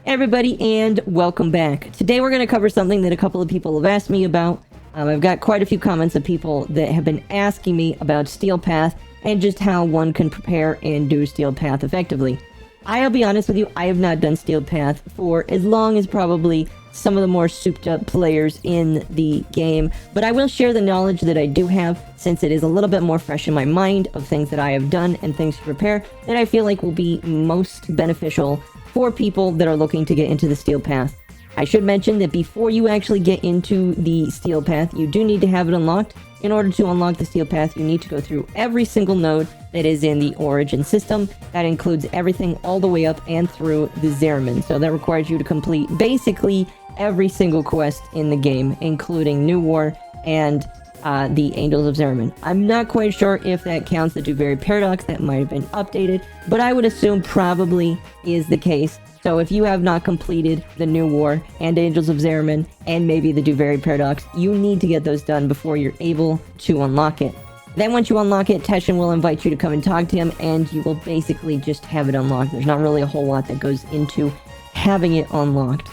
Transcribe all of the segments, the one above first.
Everybody, and welcome back. Today we're going to cover something that a couple of people have asked me about. I've got quite a few comments of people that have been asking me about Steel Path and just how one can prepare and do Steel Path effectively. I'll be honest with you, I have not done Steel Path for as long as probably some of the more souped up players in the game, but I will share the knowledge that I do have, since it is a little bit more fresh in my mind of things that I have done and things to prepare that I feel like will be most beneficial for people that are looking to get into the Steel Path. I should mention that before you actually get into the Steel Path, you do need to have it unlocked. In order to unlock the Steel Path, you need to go through every single node that is in the Origin system. That includes everything all the way up and through the Zariman. So that requires you to complete basically every single quest in the game, including New War and the Angels of Zariman. I'm not quite sure if that counts the Duveri Paradox. That might have been updated, but I would assume probably is the case. So if you have not completed the New War and Angels of Zariman and maybe the Duveri Paradox, you need to get those done before you're able to unlock it. Then once you unlock it, Teshin will invite you to come and talk to him, and you will basically just have it unlocked. There's not really a whole lot that goes into having it unlocked.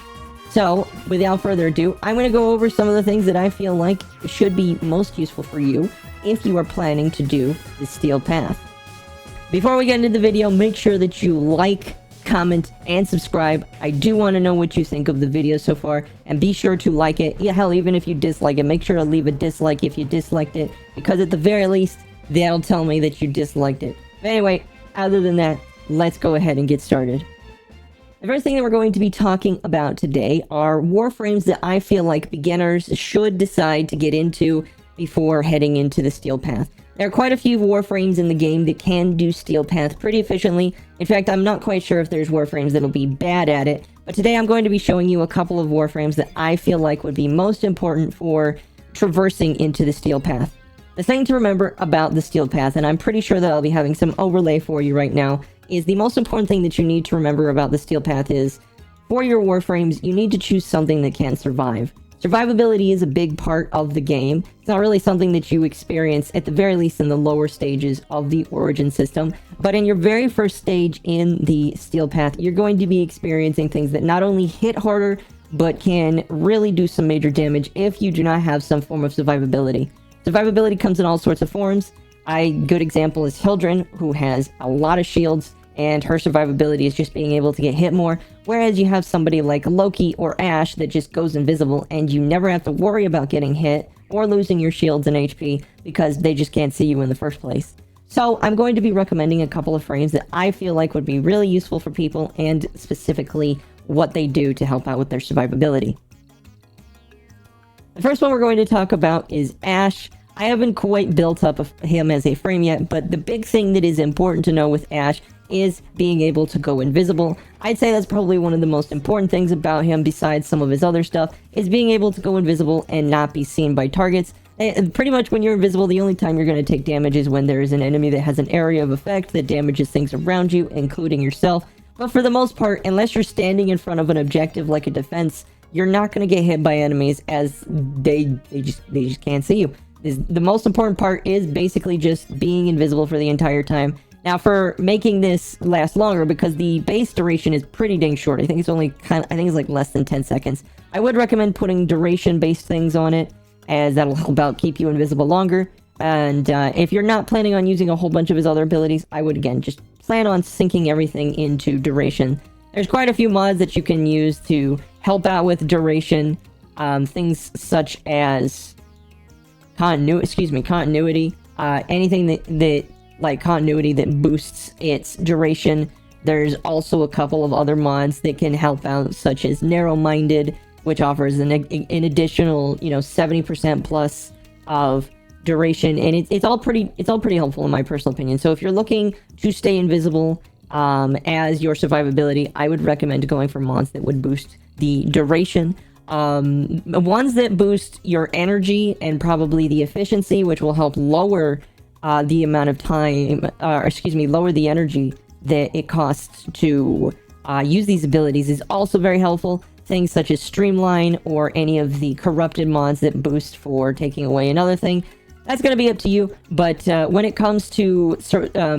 So, without further ado, I'm going to go over some of the things that I feel like should be most useful for you if you are planning to do the Steel Path. Before we get into the video, make sure that you like, comment, and subscribe. I do want to know what you think of the video so far, and be sure to like it. Yeah, hell, even if you dislike it, make sure to leave a dislike if you disliked it, because at the very least, that'll tell me that you disliked it. But anyway, other than that, let's go ahead and get started. The first thing that we're going to be talking about today are Warframes that I feel like beginners should decide to get into before heading into the Steel Path. There are quite a few Warframes in the game that can do Steel Path pretty efficiently. In fact, I'm not quite sure if there's Warframes that'll be bad at it, but today I'm going to be showing you a couple of Warframes that I feel like would be most important for traversing into the Steel Path. The thing to remember about the Steel Path, and I'm pretty sure that I'll be having some overlay for you right now, is the most important thing that you need to remember about the Steel Path is, for your Warframes, you need to choose something that can survive. Survivability is a big part of the game. It's not really something that you experience, at the very least in the lower stages of the Origin system, but in your very first stage in the Steel Path, you're going to be experiencing things that not only hit harder, but can really do some major damage if you do not have some form of survivability. Survivability comes in all sorts of forms. A good example is Hildren, who has a lot of shields, and her survivability is just being able to get hit more, whereas you have somebody like Loki or Ashe that just goes invisible, and you never have to worry about getting hit or losing your shields and HP because they just can't see you in the first place. So I'm going to be recommending a couple of frames that I feel like would be really useful for people, and specifically what they do to help out with their survivability. The first one we're going to talk about is Ashe. I haven't quite built up him as a frame yet, but the big thing that is important to know with Ashe is being able to go invisible. I'd say that's probably one of the most important things about him, besides some of his other stuff, is being able to go invisible and not be seen by targets. And pretty much when you're invisible, the only time you're going to take damage is when there is an enemy that has an area of effect that damages things around you, including yourself. But for the most part, unless you're standing in front of an objective like a defense, you're not going to get hit by enemies, as they just can't see you. The most important part is basically just being invisible for the entire time. Now, for making this last longer, because the base duration is pretty dang short, I think it's only it's like less than 10 seconds. I would recommend putting duration-based things on it, as that'll help out keep you invisible longer. And if you're not planning on using a whole bunch of his other abilities, I would, again, just plan on syncing everything into duration. There's quite a few mods that you can use to help out with duration. Things such as continuity. Anything that like continuity that boosts its duration. There's also a couple of other mods that can help out, such as Narrow-Minded, which offers an additional, 70% plus of duration, and it's all pretty helpful in my personal opinion. So if you're looking to stay invisible as your survivability, I would recommend going for mods that would boost the duration. Ones that boost your energy and probably the efficiency, which will help lower the amount of time, lower the energy that it costs to use these abilities, is also very helpful. Things such as Streamline or any of the corrupted mods that boost for taking away another thing. That's going to be up to you, but when it comes to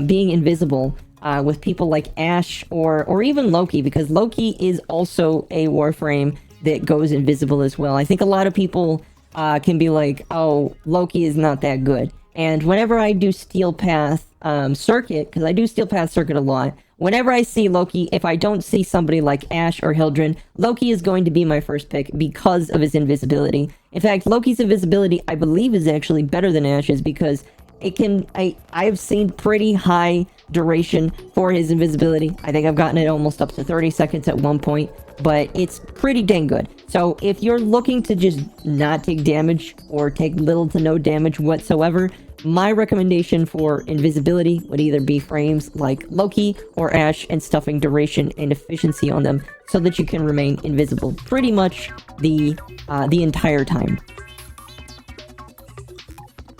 being invisible, with people like Ashe or even Loki, because Loki is also a Warframe that goes invisible as well. I think a lot of people can be like, oh, Loki is not that good. And whenever I do Steel Path Circuit, because I do Steel Path Circuit a lot, whenever I see Loki, if I don't see somebody like Ashe or Hildren, Loki is going to be my first pick because of his invisibility. In fact, Loki's invisibility, I believe, is actually better than Ashe's, because it can, I've seen pretty high duration for his invisibility. I think I've gotten it almost up to 30 seconds at one point, but it's pretty dang good. So if you're looking to just not take damage or take little to no damage whatsoever, my recommendation for invisibility would either be frames like Loki or Ashe, and stuffing duration and efficiency on them so that you can remain invisible pretty much the entire time.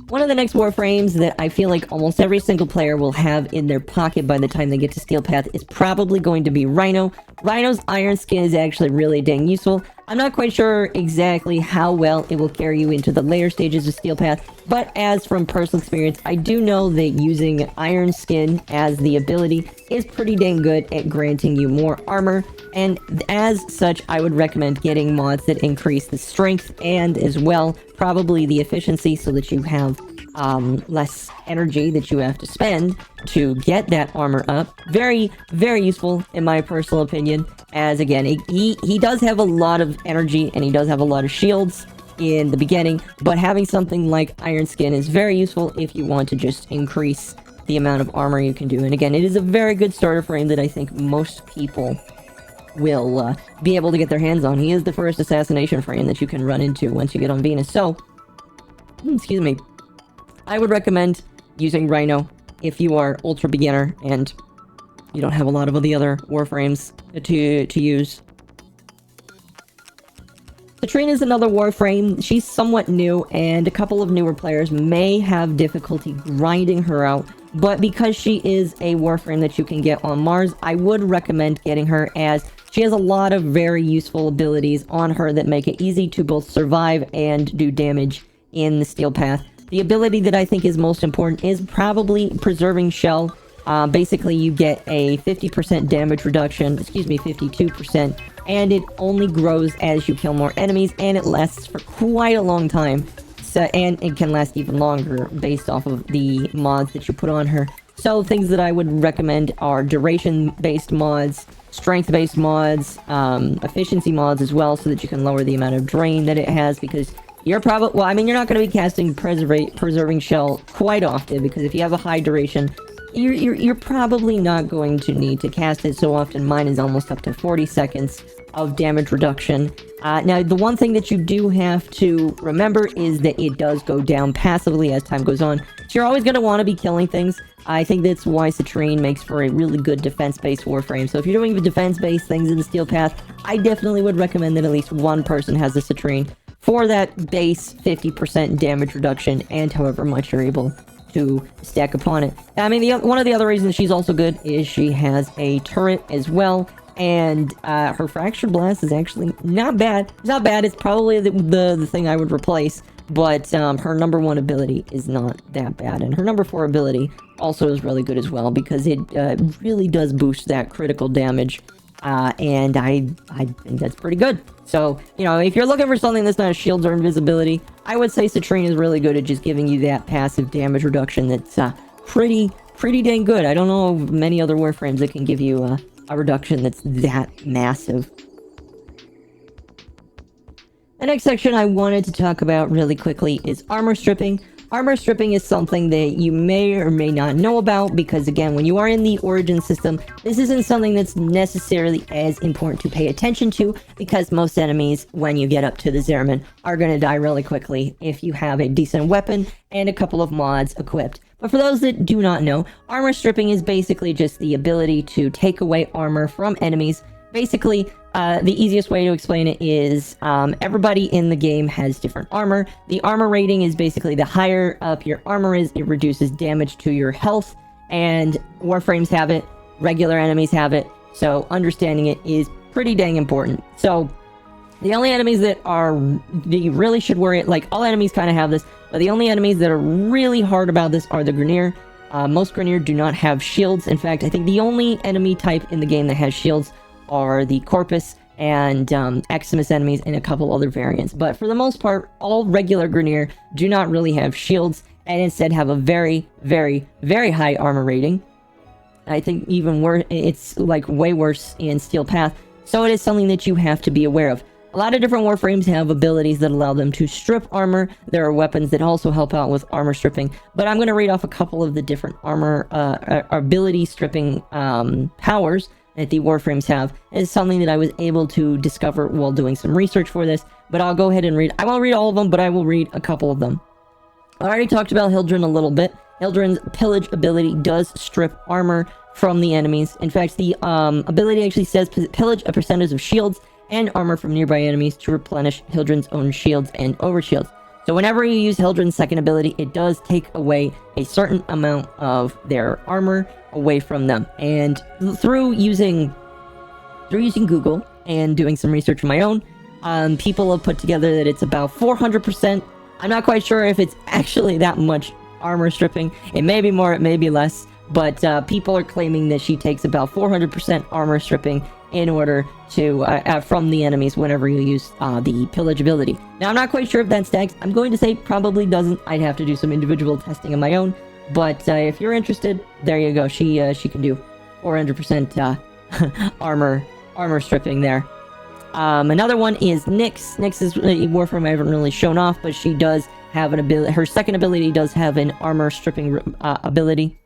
One of the next Warframes that I feel like almost every single player will have in their pocket by the time they get to Steel Path is probably going to be Rhino. Rhino's Iron Skin is actually really dang useful. I'm not quite sure exactly how well it will carry you into the later stages of Steel Path, but as from personal experience, I do know that using Iron Skin as the ability is pretty dang good at granting you more armor, and as such, I would recommend getting mods that increase the strength and as well probably the efficiency, so that you have less energy that you have to spend to get that armor up. Very, very useful in my personal opinion, as again, he does have a lot of energy and he does have a lot of shields in the beginning, but having something like Iron Skin is very useful if you want to just increase the amount of armor you can do. And again, it is a very good starter frame that I think most people will be able to get their hands on. He is the first assassination frame that you can run into once you get on Venus. So, excuse me, I would recommend using Rhino if you are ultra beginner and you don't have a lot of the other Warframes to use. Citrine is another Warframe. She's somewhat new, and a couple of newer players may have difficulty grinding her out, but because she is a Warframe that you can get on Mars, I would recommend getting her, as she has a lot of very useful abilities on her that make it easy to both survive and do damage in the Steel Path. The ability that I think is most important is probably Preserving Shell. Basically, you get a 50% damage reduction, 52%, and it only grows as you kill more enemies, and it lasts for quite a long time. So, and it can last even longer based off of the mods that you put on her. So things that I would recommend are duration-based mods, strength-based mods, efficiency mods as well, so that you can lower the amount of drain that it has, because you're probably, well, I mean, you're not going to be casting Preserving Shell quite often, because if you have a high duration, you're probably not going to need to cast it so often. Mine is almost up to 40 seconds of damage reduction. Now, the one thing that you do have to remember is that it does go down passively as time goes on. So you're always going to want to be killing things. I think that's why Citrine makes for a really good defense-based Warframe. So if you're doing the defense-based things in the Steel Path, I definitely would recommend that at least one person has a Citrine for that base 50% damage reduction and however much you're able to stack upon it. I mean, one of the other reasons she's also good is she has a turret as well, and her Fractured Blast is actually not bad. It's not bad. It's probably the thing I would replace, but her number 1 ability is not that bad, and her number 4 ability also is really good as well, because it really does boost that critical damage, and I think that's pretty good. So, you know, if you're looking for something that's not shields or invisibility, I would say Citrine is really good at just giving you that passive damage reduction that's pretty dang good. I don't know of many other Warframes that can give you a reduction that's that massive. The next section I wanted to talk about really quickly is armor stripping. Armor stripping is something that you may or may not know about, because again, when you are in the Origin system, this isn't something that's necessarily as important to pay attention to, because most enemies, when you get up to the Zeraman, are going to die really quickly if you have a decent weapon and a couple of mods equipped. But for those that do not know, armor stripping is basically just the ability to take away armor from enemies. Basically, the easiest way to explain it is everybody in the game has different armor. The armor rating is basically the higher up your armor is, it reduces damage to your health, and Warframes have it, regular enemies have it, so understanding it is pretty dang important. So the only enemies that you really should worry, like all enemies kind of have this, but the only enemies that are really hard about this are the Grineer. Most Grineer do not have shields. In fact, I think the only enemy type in the game that has shields are the Corpus and Eximus enemies and a couple other variants. But for the most part, all regular Grineer do not really have shields, and instead have a very, very, very high armor rating. I think even worse, it's like way worse in Steel Path, so it is something that you have to be aware of. A lot of different Warframes have abilities that allow them to strip armor. There are weapons that also help out with armor stripping, but I'm going to read off a couple of the different armor ability stripping powers that the Warframes have. It's something that I was able to discover while doing some research for this, but I'll go ahead and read. I won't read all of them, but I will read a couple of them. I already talked about Hildren a little bit. Hildren's Pillage ability does strip armor from the enemies. In fact, the ability actually says pillage a percentage of shields and armor from nearby enemies to replenish Hildren's own shields and overshields. So whenever you use Hildren's second ability, it does take away a certain amount of their armor away from them. And through using Google and doing some research of my own, people have put together that it's about 400%. I'm not quite sure if it's actually that much armor stripping. It may be more, it may be less, but people are claiming that she takes about 400% armor stripping in order to from the enemies whenever you use the pillage ability. Now, I'm not quite sure if that stacks. I'm going to say probably doesn't. I'd have to do some individual testing of my own, but if you're interested, there you go. She can do 400% armor stripping there. Another one is Nyx. Nyx is a Warframe I haven't really shown off, but she does have an ability. Her second ability does have an armor stripping ability.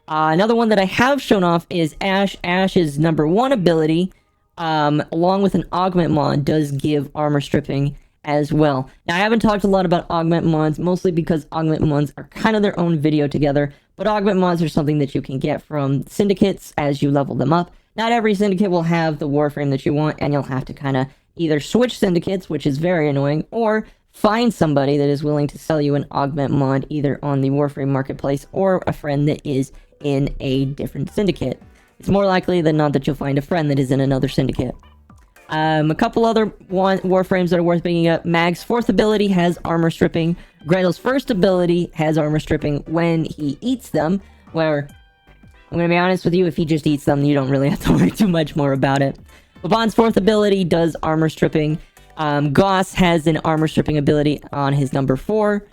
Another one that I have shown off is Ash. Ash's number 1 ability, along with an augment mod, does give armor stripping as well. Now, I haven't talked a lot about augment mods, mostly because augment mods are kind of their own video together, but augment mods are something that you can get from syndicates as you level them up. Not every syndicate will have the Warframe that you want, and you'll have to kind of either switch syndicates, which is very annoying, or find somebody that is willing to sell you an augment mod either on the Warframe marketplace or a friend that is in a different syndicate. It's more likely than not that you'll find a friend that is in another syndicate. A couple other Warframes that are worth bringing up. Mag's 4th ability has armor stripping. Grendel's 1st ability has armor stripping when he eats them, where, I'm going to be honest with you, if he just eats them, you don't really have to worry too much more about it. Laban's 4th ability does armor stripping. Goss has an armor stripping ability on his number 4.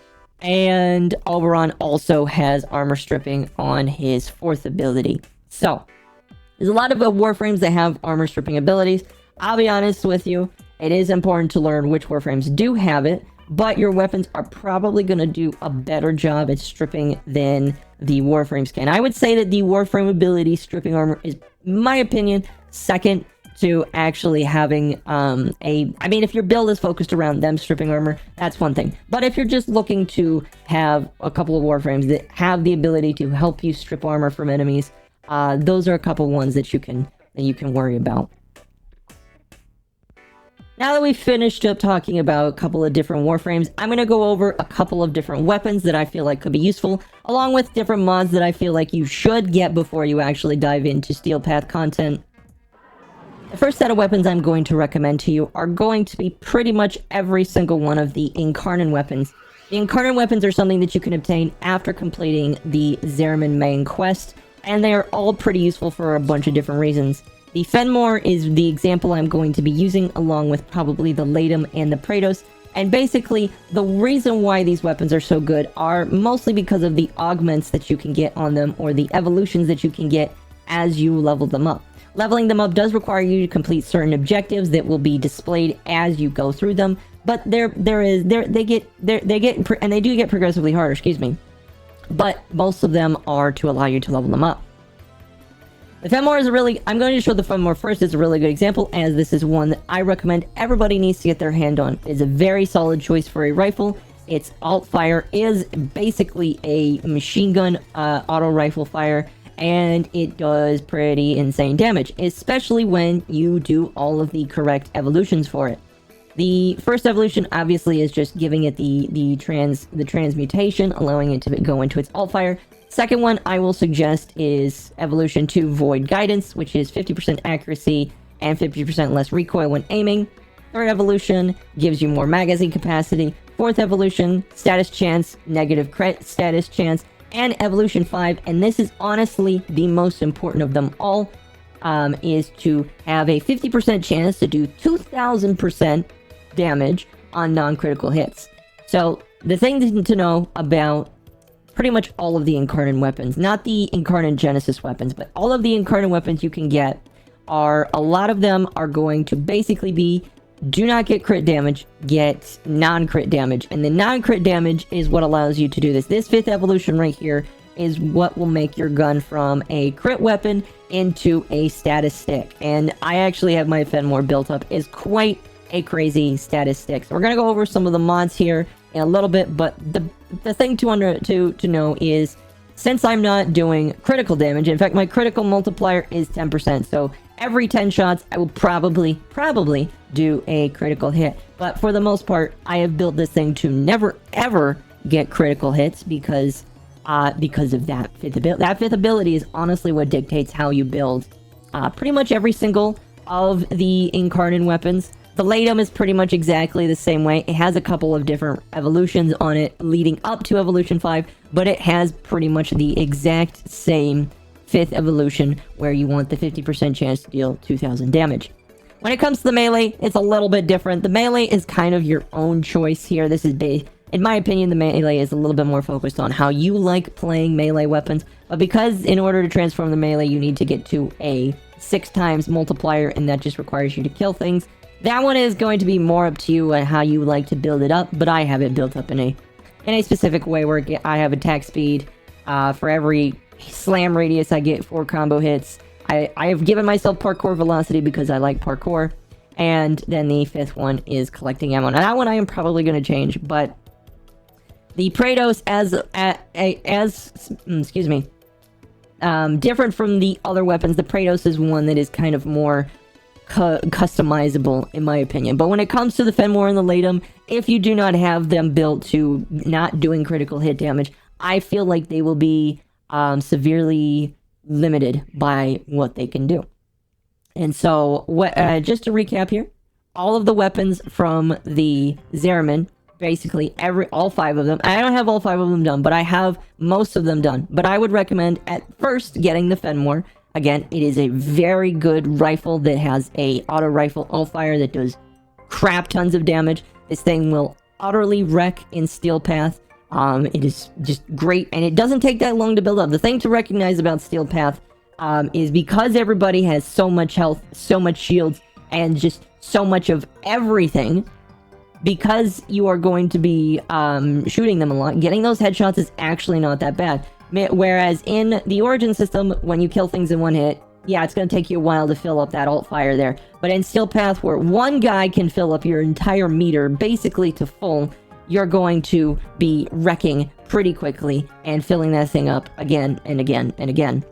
And Oberon also has armor stripping on his 4th ability. So, there's a lot of Warframes that have armor stripping abilities. I'll be honest with you, it is important to learn which Warframes do have it, but your weapons are probably going to do a better job at stripping than the Warframes can. I would say that the Warframe ability stripping armor is, in my opinion, second to actually having I mean, if your build is focused around them stripping armor, that's one thing. But if you're just looking to have a couple of Warframes that have the ability to help you strip armor from enemies, those are a couple ones that you can worry about. Now that we've finished up talking about a couple of different Warframes, I'm going to go over a couple of different weapons that I feel like could be useful, along with different mods that I feel like you should get before you actually dive into Steel Path content. The first set of weapons I'm going to recommend to you are going to be pretty much every single one of the Incarnate weapons. The Incarnate weapons are something that you can obtain after completing the Zariman main quest, and they are all pretty useful for a bunch of different reasons. The Fenmore is the example I'm going to be using, along with probably the Latum and the Praetos, and basically, the reason why these weapons are so good are mostly because of the augments that you can get on them, or the evolutions that you can get as you level them up. Leveling them up does require you to complete certain objectives that will be displayed as you go through them, but they do get progressively harder, excuse me. But most of them are to allow you to level them up. The Fenmore is I'm going to show the Fenmore first as a really good example, as this is one that I recommend everybody needs to get their hand on. It's a very solid choice for a rifle. Its alt fire is basically a machine gun auto rifle fire, and it does pretty insane damage, especially when you do all of the correct evolutions for it. The first evolution obviously is just giving it the transmutation, allowing it to go into its alt fire. Second one I will suggest is evolution 2 Void Guidance, which is 50% accuracy and 50% less recoil when aiming. Third evolution gives you more magazine capacity. Fourth evolution, status chance, negative crit status chance, and Evolution 5, and this is honestly the most important of them all, is to have a 50% chance to do 2000% damage on non-critical hits. So, the thing to know about pretty much all of the Incarnate weapons, not the Incarnate Genesis weapons, but all of the Incarnate weapons you can get are, a lot of them are going to basically be, do not get crit damage, get non-crit damage. And the non-crit damage is what allows you to do this. This 5th evolution right here is what will make your gun from a crit weapon into a status stick. And I actually have my Fenmore built up as quite a crazy status stick. So we're going to go over some of the mods here in a little bit, but the thing to know is, since I'm not doing critical damage, in fact, my critical multiplier is 10%, so every 10 shots, I will probably do a critical hit. But for the most part, I have built this thing to never, ever get critical hits because of that 5th ability. That 5th ability is honestly what dictates how you build pretty much every single of the Incarnate weapons. The Latum is pretty much exactly the same way. It has a couple of different evolutions on it leading up to Evolution 5, but it has pretty much the exact same 5th evolution where you want the 50% chance to deal 2000 damage. When it comes to the melee, it's a little bit different. The melee is kind of your own choice here. This is in my opinion, the melee is a little bit more focused on how you like playing melee weapons, but because in order to transform the melee, you need to get to a 6 times multiplier, and that just requires you to kill things. That one is going to be more up to you and how you like to build it up, but I have it built up in a specific way where I have attack speed. For every slam radius, I get 4 combo hits. I have given myself parkour velocity because I like parkour. And then the 5th one is collecting ammo. Now that one I am probably going to change, but the Praetos different from the other weapons. The Praetos is one that is kind of more customizable in my opinion. But when it comes to the Fenmore and the Latum, if you do not have them built to not doing critical hit damage, I feel like they will be severely limited by what they can do. And so, just to recap here, all of the weapons from the Zeramin, basically all 5 of them. I don't have all 5 of them done, but I have most of them done. But I would recommend at first getting the Fenmore. Again, it is a very good rifle that has a auto rifle all-fire that does crap tons of damage. This thing will utterly wreck in Steel Path. It is just great, and it doesn't take that long to build up. The thing to recognize about Steel Path is because everybody has so much health, so much shields, and just so much of everything, because you are going to be shooting them a lot, getting those headshots is actually not that bad. Whereas in the Origin system, when you kill things in one hit, yeah, it's going to take you a while to fill up that alt fire there. But in Steel Path, where one guy can fill up your entire meter basically to full, you're going to be wrecking pretty quickly and filling that thing up again and again and again.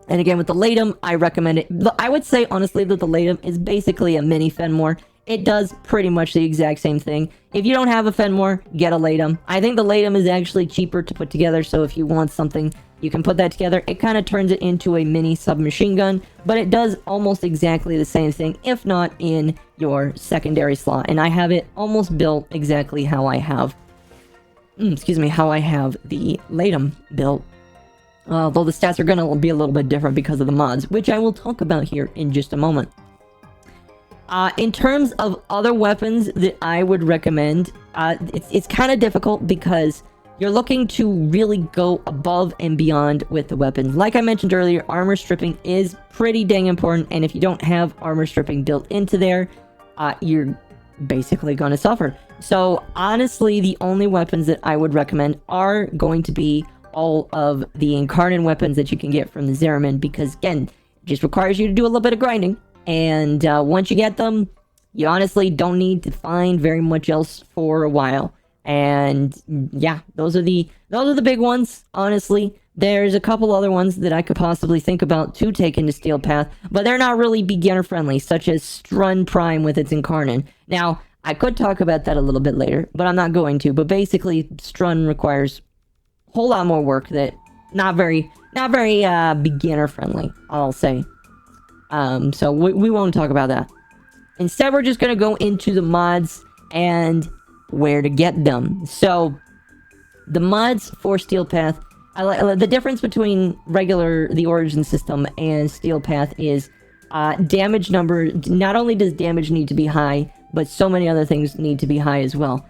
And again, with the Latum, I recommend it. I would say, honestly, that the Latum is basically a mini Fenmore. It does pretty much the exact same thing. If you don't have a Fenmore, get a Latum. I think the Latum is actually cheaper to put together, so if you want something, you can put that together. It kind of turns it into a mini submachine gun, but it does almost exactly the same thing, if not in your secondary slot. And I have it almost built exactly how I have, how I have the Latum built. Though the stats are going to be a little bit different because of the mods, which I will talk about here in just a moment. In terms of other weapons that I would recommend, it's kind of difficult because you're looking to really go above and beyond with the weapons. Like I mentioned earlier, armor stripping is pretty dang important, and if you don't have armor stripping built into there, you're basically going to suffer. So honestly, the only weapons that I would recommend are going to be all of the Incarnate weapons that you can get from the Zeramin, because again, it just requires you to do a little bit of grinding. And once you get them, you honestly don't need to find very much else for a while. And yeah, those are the big ones, honestly. There's a couple other ones that I could possibly think about to take into Steel Path, but they're not really beginner friendly, such as Strun Prime with its Incarnate. Now, I could talk about that a little bit later, but I'm not going to. But basically, Strun requires a whole lot more work that not very beginner friendly, I'll say. So we won't talk about that. Instead, we're just going to go into the mods and where to get them. So, the mods for Steel Path The difference between the Origin system and Steel Path is damage number. Not only does damage need to be high, but so many other things need to be high as well.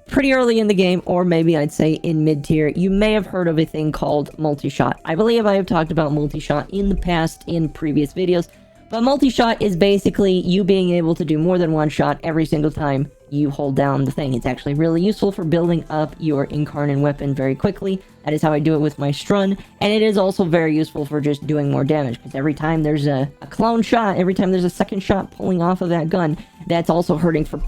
Pretty early in the game, or maybe I'd say in mid-tier, you may have heard of a thing called multi-shot. I believe I have talked about multi-shot in the past in previous videos, but multi-shot is basically you being able to do more than one shot every single time you hold down the thing. It's actually really useful for building up your incarnate weapon very quickly. That is how I do it with my Strun, and it is also very useful for just doing more damage, because every time there's a clone shot, every time there's a second shot pulling off of that gun, that's also hurting for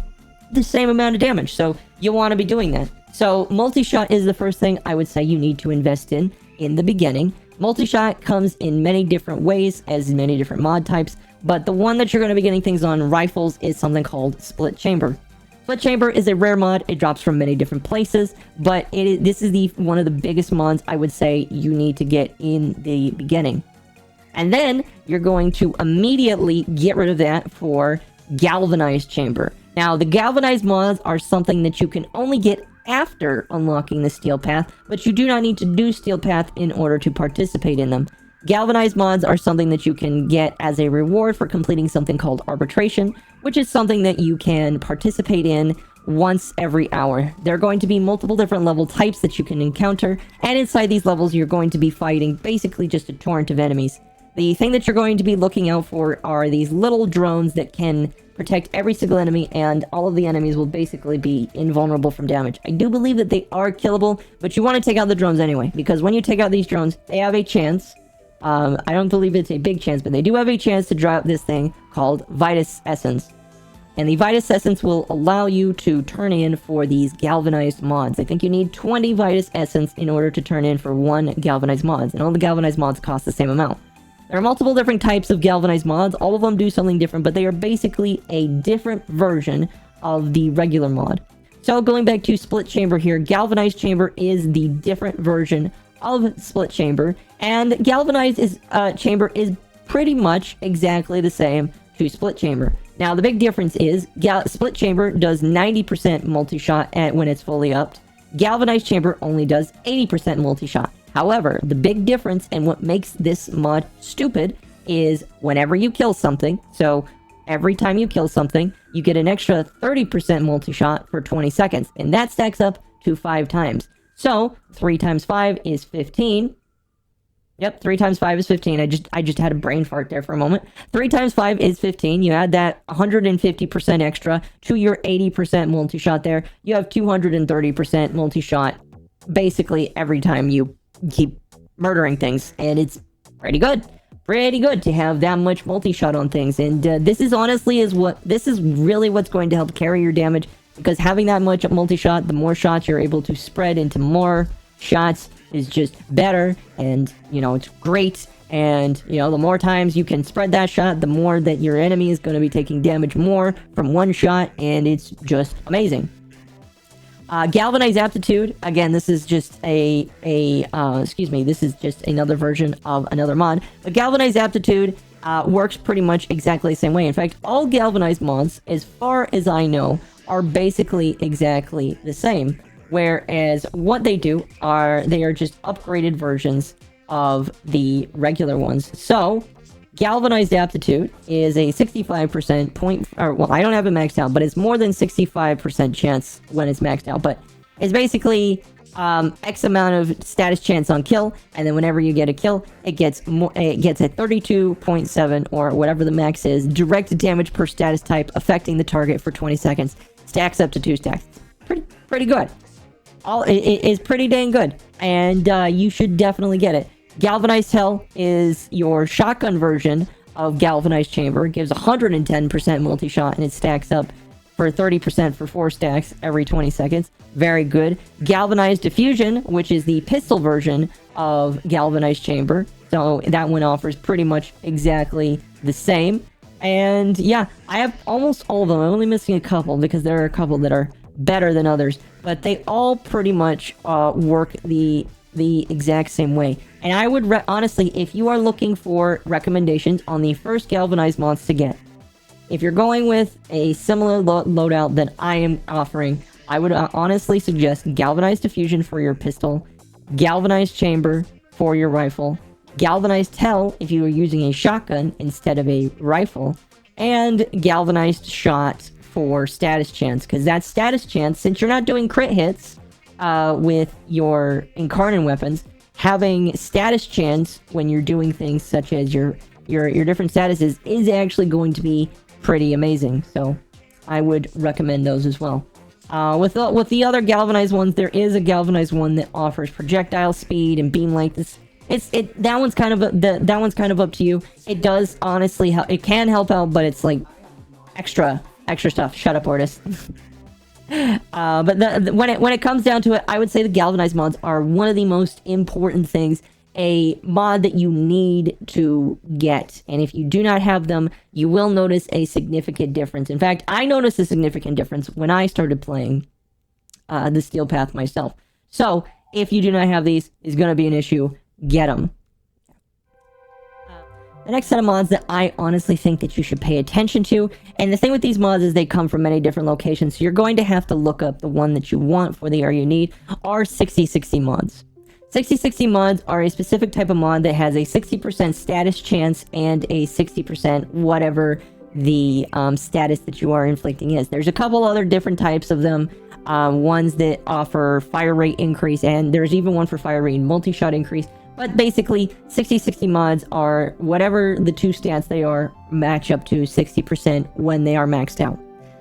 the same amount of damage, so you want to be doing that. So multi-shot is the first thing I would say you need to invest in the beginning. Multi-shot comes in many different ways, as many different mod types, but the one that you're going to be getting things on rifles is something called Split Chamber. Split Chamber is a rare mod. It drops from many different places, but this is one of the biggest mods I would say you need to get in the beginning. And then you're going to immediately get rid of that for Galvanized Chamber. Now, the Galvanized mods are something that you can only get after unlocking the Steel Path, but you do not need to do Steel Path in order to participate in them. Galvanized mods are something that you can get as a reward for completing something called Arbitration, which is something that you can participate in once every hour. There are going to be multiple different level types that you can encounter, and inside these levels you're going to be fighting basically just a torrent of enemies. The thing that you're going to be looking out for are these little drones that can protect every single enemy, and all of the enemies will basically be invulnerable from damage. I do believe that they are killable, but you want to take out the drones anyway, because when you take out these drones, they have a chance. I don't believe it's a big chance, but they do have a chance to drop this thing called Vitus Essence. And the Vitus Essence will allow you to turn in for these Galvanized mods. I think you need 20 Vitus Essence in order to turn in for one Galvanized mods, and all the Galvanized mods cost the same amount. There are multiple different types of Galvanized mods. All of them do something different, but they are basically a different version of the regular mod. So going back to Split Chamber here, Galvanized Chamber is the different version of Split Chamber, and Galvanized Chamber is pretty much exactly the same to Split Chamber. Now, the big difference is Split Chamber does 90% multi-shot when it's fully upped. Galvanized Chamber only does 80% multi-shot. However, the big difference and what makes this mod stupid is whenever you kill something, so every time you kill something, you get an extra 30% multi-shot for 20 seconds, and that stacks up to 5 times. So, 3 times 5 is 15. Yep, 3 times 5 is 15. I just had a brain fart there for a moment. 3 times 5 is 15. You add that 150% extra to your 80% multi-shot there. You have 230% multi-shot basically every time you keep murdering things, and it's pretty good to have that much multi-shot on things. And this is really what's going to help carry your damage, because having that much multi-shot, the more shots you're able to spread into more shots is just better, and it's great. And the more times you can spread that shot, the more that your enemy is going to be taking damage more from one shot, and it's just amazing. Galvanized Aptitude, again, this is just this is just another version of another mod, but Galvanized Aptitude works pretty much exactly the same way. In fact, all Galvanized mods, as far as I know, are basically exactly the same, whereas what they do they are just upgraded versions of the regular ones. So Galvanized Aptitude is a 65% I don't have it maxed out, but it's more than 65% chance when it's maxed out, but it's basically X amount of status chance on kill, and then whenever you get a kill, it gets a 32.7, or whatever the max is, direct damage per status type, affecting the target for 20 seconds. Stacks up to 2 stacks. Pretty good. It is pretty dang good, and you should definitely get it. Galvanized Hell is your shotgun version of Galvanized Chamber. It gives 110% multi-shot, and it stacks up for 30% for 4 stacks every 20 seconds. Very good. Galvanized Diffusion, which is the pistol version of Galvanized Chamber. So that one offers pretty much exactly the same. And yeah, I have almost all of them. I'm only missing a couple because there are a couple that are better than others. But they all pretty much work the exact same way. And I would honestly, if you are looking for recommendations on the first Galvanized mods to get, if you're going with a similar loadout that I am offering, I would honestly suggest Galvanized Diffusion for your pistol, galvanized chamber for your rifle, galvanized tell if you were using a shotgun instead of a rifle, and galvanized shot for status chance, because that status chance, since you're not doing crit hits with your incarnate weapons, having status chance when you're doing things such as your different statuses is actually going to be pretty amazing. So I would recommend those as well. With the other galvanized ones, there is a galvanized one that offers projectile speed and beam length. That one's kind of up to you. It does honestly help. It can help out, but it's like extra stuff. Shut up, Ortis. But when it comes down to it, I would say the galvanized mods are one of the most important things, a mod that you need to get. And if you do not have them, you will notice a significant difference. In fact, I noticed a significant difference when I started playing the Steel Path myself. So if you do not have these, it's going to be an issue. Get them. The next set of mods that I honestly think that you should pay attention to, and the thing with these mods is they come from many different locations, so you're going to have to look up the one that you want for the area you need, are 60/60 mods. 60/60 mods are a specific type of mod that has a 60% status chance and a 60% whatever the status that you are inflicting is. There's a couple other different types of them, ones that offer fire rate increase, and there's even one for fire rate and multi-shot increase. But basically, 60/60 mods are whatever the two stats they are match up to 60% when they are maxed out.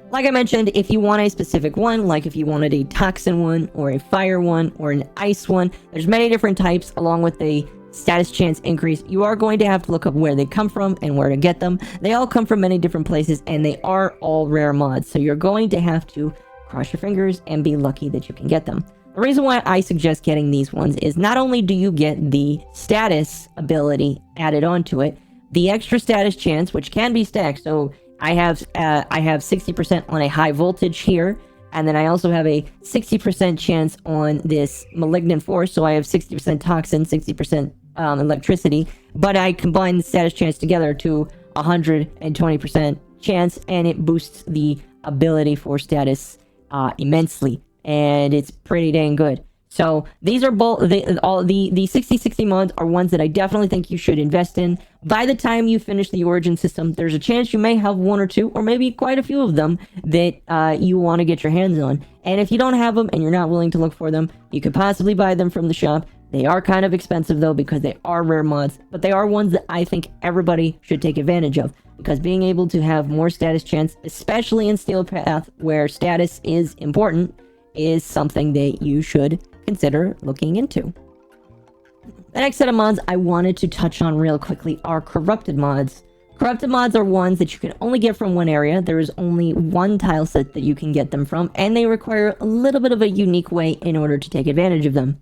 Like I mentioned, if you want a specific one, like if you wanted a toxin one, or a fire one, or an ice one, there's many different types along with a status chance increase. You are going to have to look up where they come from and where to get them. They all come from many different places, and they are all rare mods, so you're going to have to cross your fingers and be lucky that you can get them. The reason why I suggest getting these ones is not only do you get the status ability added onto it, the extra status chance, which can be stacked. So I have 60% on a high voltage here, and then I also have a 60% chance on this malignant force. So I have 60% toxin, 60% electricity, but I combine the status chance together to 120% chance, and it boosts the ability for status immensely. And it's pretty dang good. So these are both the 60/60 mods are ones that I definitely think you should invest in. By the time you finish the origin system, there's a chance you may have one or two, or maybe quite a few of them that you want to get your hands on. And if you don't have them and you're not willing to look for them, you could possibly buy them from the shop. They are kind of expensive though, because they are rare mods, but they are ones that I think everybody should take advantage of, because being able to have more status chance, especially in Steel Path where status is important, is something that you should consider looking into. The next set of mods I wanted to touch on real quickly are corrupted mods. Corrupted mods are ones that you can only get from one area. There is only one tile set that you can get them from, and they require a little bit of a unique way in order to take advantage of them.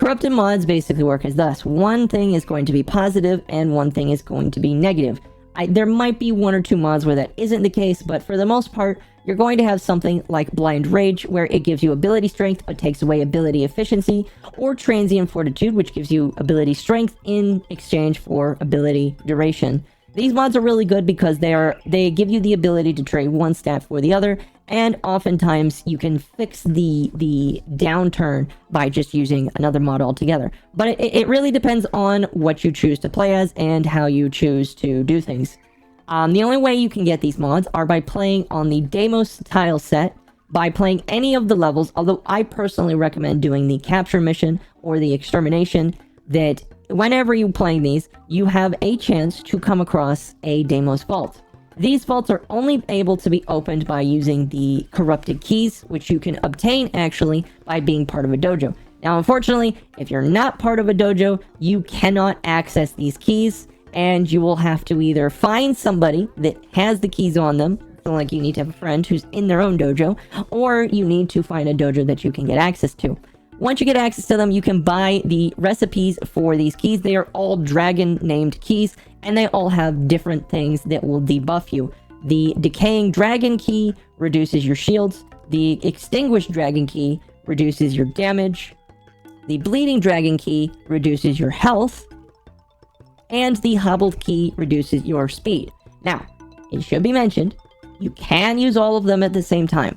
Corrupted mods basically work as thus. One thing is going to be positive, and one thing is going to be negative. There might be one or two mods where that isn't the case, but for the most part, you're going to have something like Blind Rage, where it gives you ability strength but takes away ability efficiency, or Transient Fortitude, which gives you ability strength in exchange for ability duration. These mods are really good because they give you the ability to trade one stat for the other, and oftentimes you can fix the downturn by just using another mod altogether. But it really depends on what you choose to play as and how you choose to do things. The only way you can get these mods are by playing on the Deimos tile set, by playing any of the levels, although I personally recommend doing the capture mission or the extermination, that whenever you're playing these, you have a chance to come across a Deimos vault. These vaults are only able to be opened by using the corrupted keys, which you can obtain actually by being part of a dojo. Now, unfortunately, if you're not part of a dojo, you cannot access these keys, and you will have to either find somebody that has the keys on them, so like you need to have a friend who's in their own dojo, or you need to find a dojo that you can get access to. Once you get access to them, you can buy the recipes for these keys. They are all dragon-named keys, and they all have different things that will debuff you. The Decaying Dragon key reduces your shields. The Extinguished Dragon key reduces your damage. The Bleeding Dragon key reduces your health. And the Hobbled key reduces your speed. Now, it should be mentioned, you can use all of them at the same time.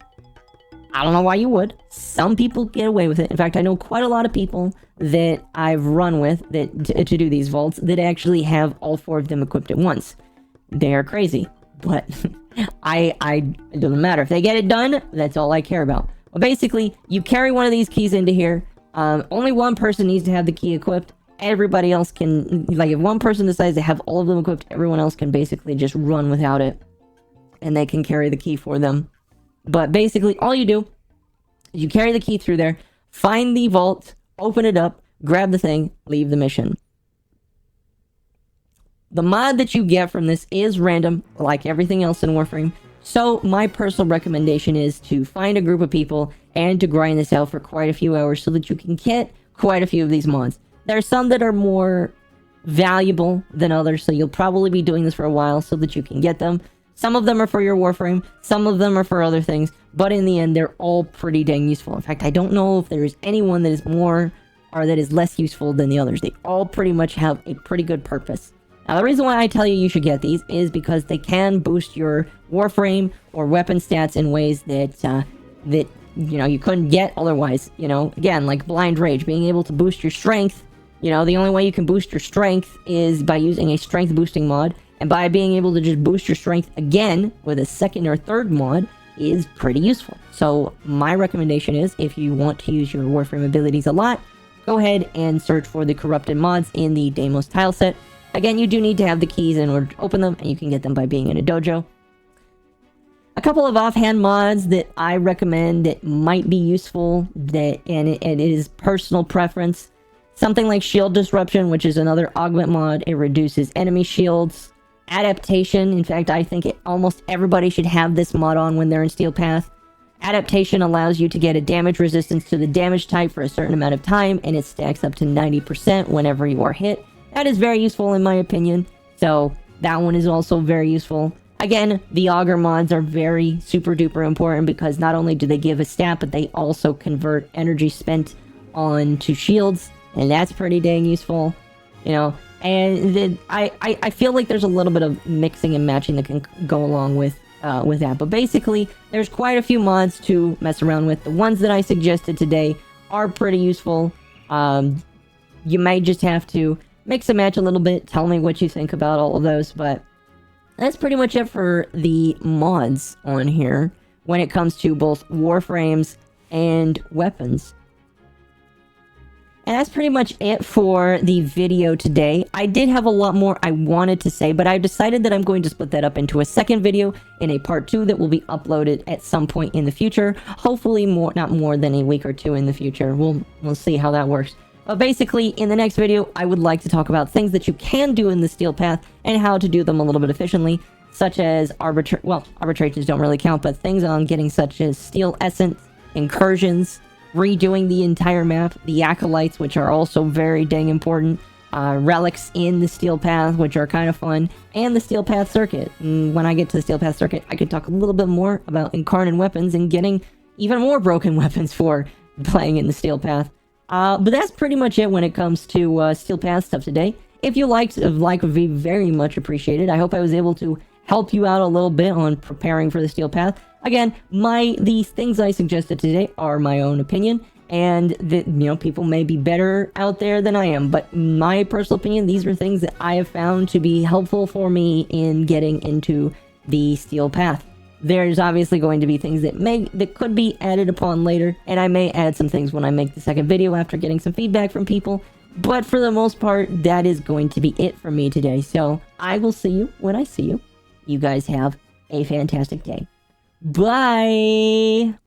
I don't know why you would. Some people get away with it. In fact, I know quite a lot of people that I've run with that to do these vaults that actually have all 4 of them equipped at once. They are crazy, but it doesn't matter. If they get it done, that's all I care about. Well, basically, you carry one of these keys into here. Only one person needs to have the key equipped. Everybody else can, like, if one person decides to have all of them equipped, everyone else can basically just run without it. And they can carry the key for them. But basically, all you do is you carry the key through there, find the vault, open it up, grab the thing, leave the mission. The mod that you get from this is random, like everything else in Warframe. So my personal recommendation is to find a group of people and to grind this out for quite a few hours so that you can get quite a few of these mods. There are some that are more valuable than others, so you'll probably be doing this for a while so that you can get them. Some of them are for your Warframe, some of them are for other things, but in the end, they're all pretty dang useful. In fact, I don't know if there's anyone that is more or that is less useful than the others. They all pretty much have a pretty good purpose. Now, the reason why I tell you should get these is because they can boost your Warframe or weapon stats in ways that, you couldn't get otherwise. Again, like Blind Rage, being able to boost your strength. The only way you can boost your strength is by using a strength boosting mod. And by being able to just boost your strength again with a second or third mod is pretty useful. So my recommendation is, if you want to use your Warframe abilities a lot, go ahead and search for the corrupted mods in the Deimos tile set. Again, you do need to have the keys in order to open them, and you can get them by being in a dojo. A couple of offhand mods that I recommend that might be useful, and it is personal preference. Something like Shield Disruption, which is another augment mod. It reduces enemy shields. Adaptation, in fact, I think almost everybody should have this mod on when they're in Steel Path. Adaptation allows you to get a damage resistance to the damage type for a certain amount of time, and it stacks up to 90% whenever you are hit. That is very useful in my opinion, so that one is also very useful. Again, the auger mods are very super duper important because not only do they give a stat, but they also convert energy spent onto shields, and that's pretty dang useful, And then I feel like there's a little bit of mixing and matching that can go along with that. But basically, there's quite a few mods to mess around with. The ones that I suggested today are pretty useful. You may just have to mix and match a little bit. Tell me what you think about all of those. But that's pretty much it for the mods on here when it comes to both Warframes and weapons. And that's pretty much it for the video today. I did have a lot more I wanted to say, but I decided that I'm going to split that up into a second video in a part 2 that will be uploaded at some point in the future. Hopefully not more than a week or 2 in the future. We'll see how that works. But basically, in the next video, I would like to talk about things that you can do in the Steel Path and how to do them a little bit efficiently, such as arbitrations don't really count, but things on getting such as Steel Essence, incursions, redoing the entire map, the acolytes, which are also very dang important, relics in the Steel Path, which are kind of fun, and the Steel Path circuit. And when I get to the Steel Path circuit, I could talk a little bit more about incarnate weapons and getting even more broken weapons for playing in the Steel Path. But that's pretty much it when it comes to Steel Path stuff today. If you liked, would be very much appreciated. I hope I was able to help you out a little bit on preparing for the Steel Path. Again, these things I suggested today are my own opinion, and that, people may be better out there than I am, but my personal opinion, these are things that I have found to be helpful for me in getting into the Steel Path. There's obviously going to be things that could be added upon later, and I may add some things when I make the second video after getting some feedback from people, but for the most part, that is going to be it for me today. So I will see you when I see you. You guys have a fantastic day. Bye!